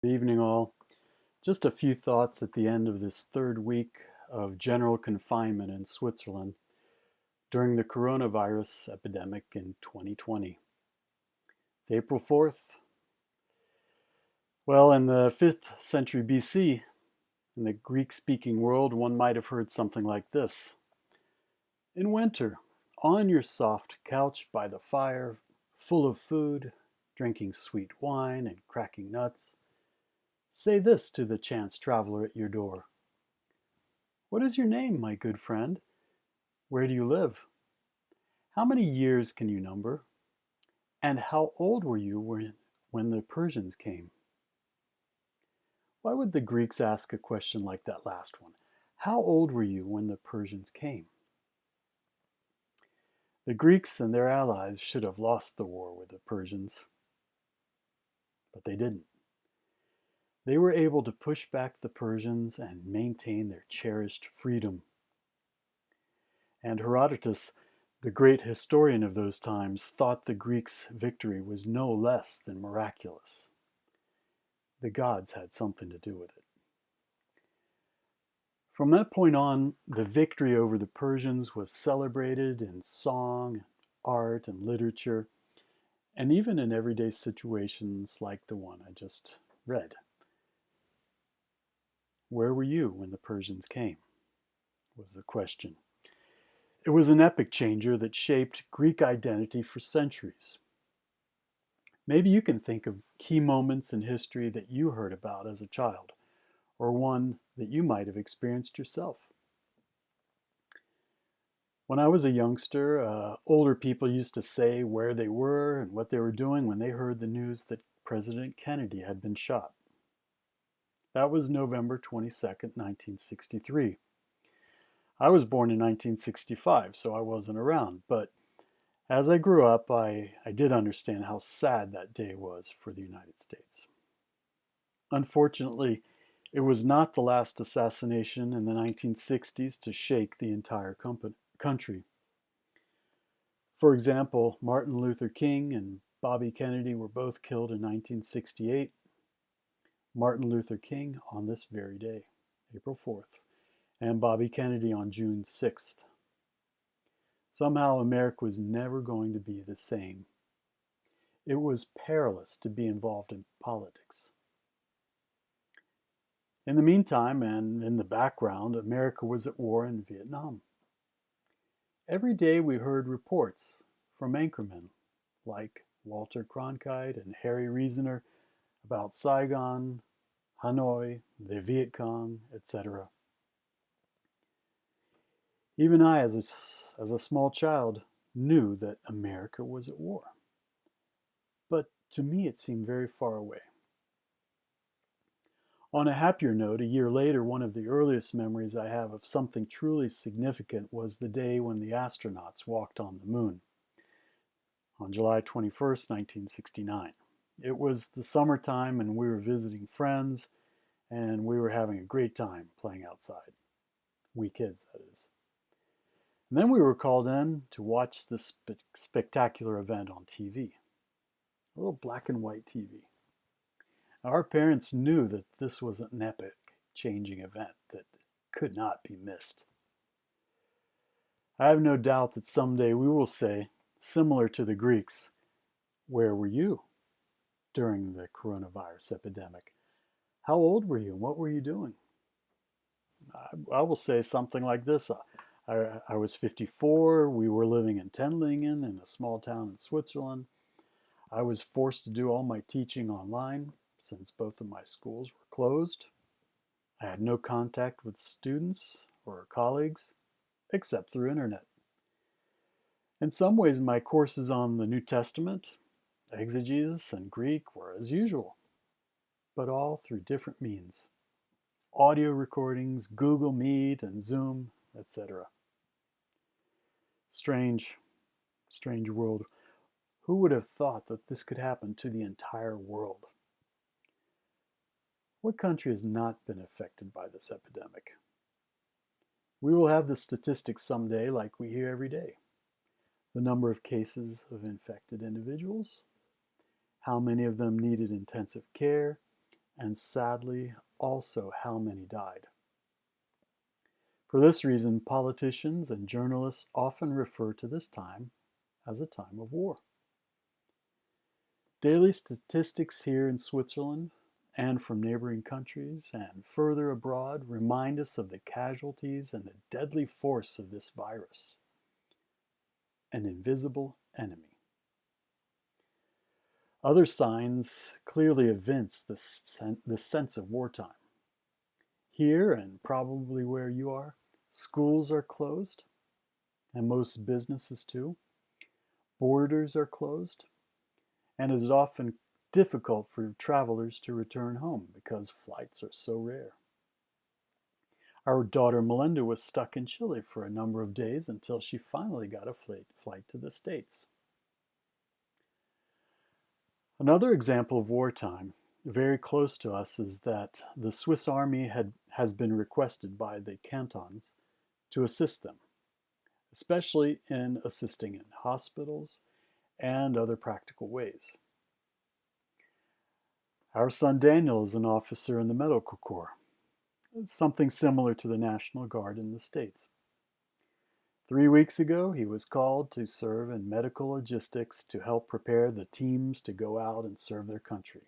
Good evening, all. Just a few thoughts at the end of this third week of general confinement in Switzerland during the coronavirus epidemic in 2020. It's April 4th. Well, in the 5th century BC, in the Greek-speaking world, one might have heard something like this. In winter, on your soft couch by the fire, full of food, drinking sweet wine and cracking nuts, say this to the chance traveler at your door. What is your name, my good friend? Where do you live? How many years can you number? And how old were you when the Persians came? Why would the Greeks ask a question like that last one? How old were you when the Persians came? The Greeks and their allies should have lost the war with the Persians, but they didn't. They were able to push back the Persians and maintain their cherished freedom. And Herodotus, the great historian of those times, thought the Greeks' victory was no less than miraculous. The gods had something to do with it. From that point on, the victory over the Persians was celebrated in song, art, and literature, and even in everyday situations like the one I just read. Where were you when the Persians came? Was the question. It was an epoch changer that shaped Greek identity for centuries. Maybe you can think of key moments in history that you heard about as a child, or one that you might have experienced yourself. When I was a youngster, older people used to say where they were and what they were doing when they heard the news that President Kennedy had been shot. That was November 22nd, 1963. I was born in 1965, so I wasn't around, but as I grew up, I did understand how sad that day was for the United States. Unfortunately, it was not the last assassination in the 1960s to shake the entire country. For example, Martin Luther King and Bobby Kennedy were both killed in 1968. Martin Luther King on this very day, April 4th, and Bobby Kennedy on June 6th. Somehow America was never going to be the same. It was perilous to be involved in politics. In the meantime, and in the background, America was at war in Vietnam. Every day we heard reports from anchormen like Walter Cronkite and Harry Reasoner about Saigon, Hanoi, the Viet Cong, etc. Even I, as a small child, knew that America was at war. But to me, it seemed very far away. On a happier note, a year later, one of the earliest memories I have of something truly significant was the day when the astronauts walked on the moon, on July 21st, 1969. It was the summertime and we were visiting friends and we were having a great time playing outside. We kids, that is. And then we were called in to watch this spectacular event on TV, a little black and white TV. Our parents knew that this was an epic-changing event that could not be missed. I have no doubt that someday we will say, similar to the Greeks, where were you during the coronavirus epidemic? How old were you and what were you doing? I will say something like this. I was 54. We were living in Tendlingen in a small town in Switzerland. I was forced to do all my teaching online since both of my schools were closed. I had no contact with students or colleagues except through internet. In some ways, my courses on the New Testament, exegesis, and Greek were as usual, but all through different means. Audio recordings, Google Meet and Zoom, etc. Strange world. Who would have thought that this could happen to the entire world? What country has not been affected by this epidemic? We will have the statistics someday like we hear every day. The number of cases of infected individuals, how many of them needed intensive care, and sadly also how many died. For this reason, politicians and journalists often refer to this time as a time of war. Daily statistics here in Switzerland and from neighboring countries and further abroad remind us of the casualties and the deadly force of this virus, an invisible enemy. Other signs clearly evince the sense of wartime. Here, and probably where you are, schools are closed, and most businesses too. Borders are closed, and it is often difficult for travelers to return home because flights are so rare. Our daughter Melinda was stuck in Chile for a number of days until she finally got a flight to the States. Another example of wartime, very close to us, is that the Swiss army has been requested by the cantons to assist them, especially in assisting in hospitals and other practical ways. Our son Daniel is an officer in the medical corps, something similar to the National Guard in the States. 3 weeks ago, he was called to serve in medical logistics to help prepare the teams to go out and serve their country.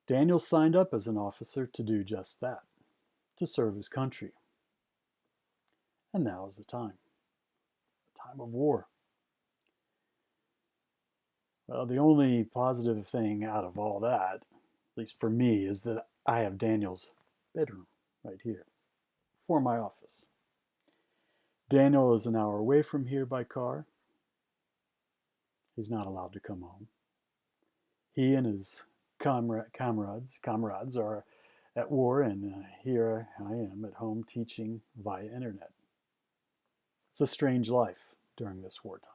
Daniel signed up as an officer to do just that, to serve his country. And now is the time of war. Well, the only positive thing out of all that, at least for me, is that I have Daniel's bedroom right here for my office. Daniel is an hour away from here by car. He's not allowed to come home. He and his comrades are at war, and here I am at home teaching via internet. It's a strange life during this wartime.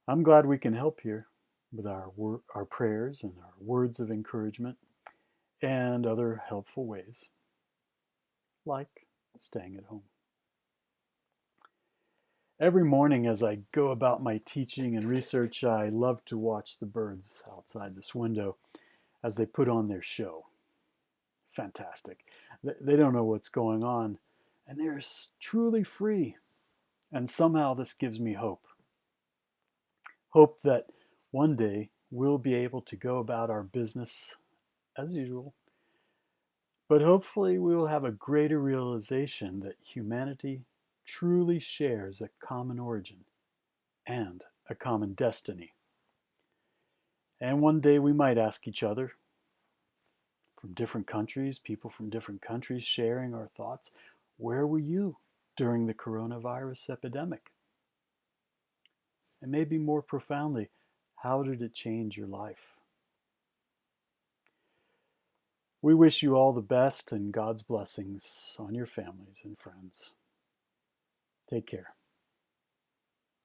I'm glad we can help here with our prayers and our words of encouragement and other helpful ways, like staying at home. Every morning as I go about my teaching and research, I love to watch the birds outside this window as they put on their show. Fantastic. They don't know what's going on, and they're truly free. And somehow this gives me hope. Hope that one day we'll be able to go about our business as usual, but hopefully we will have a greater realization that humanity truly shares a common origin and a common destiny. And one day we might ask each other from different countries, people from different countries sharing our thoughts, where were you during the coronavirus epidemic? And maybe more profoundly, how did it change your life? We wish you all the best and God's blessings on your families and friends. Take care.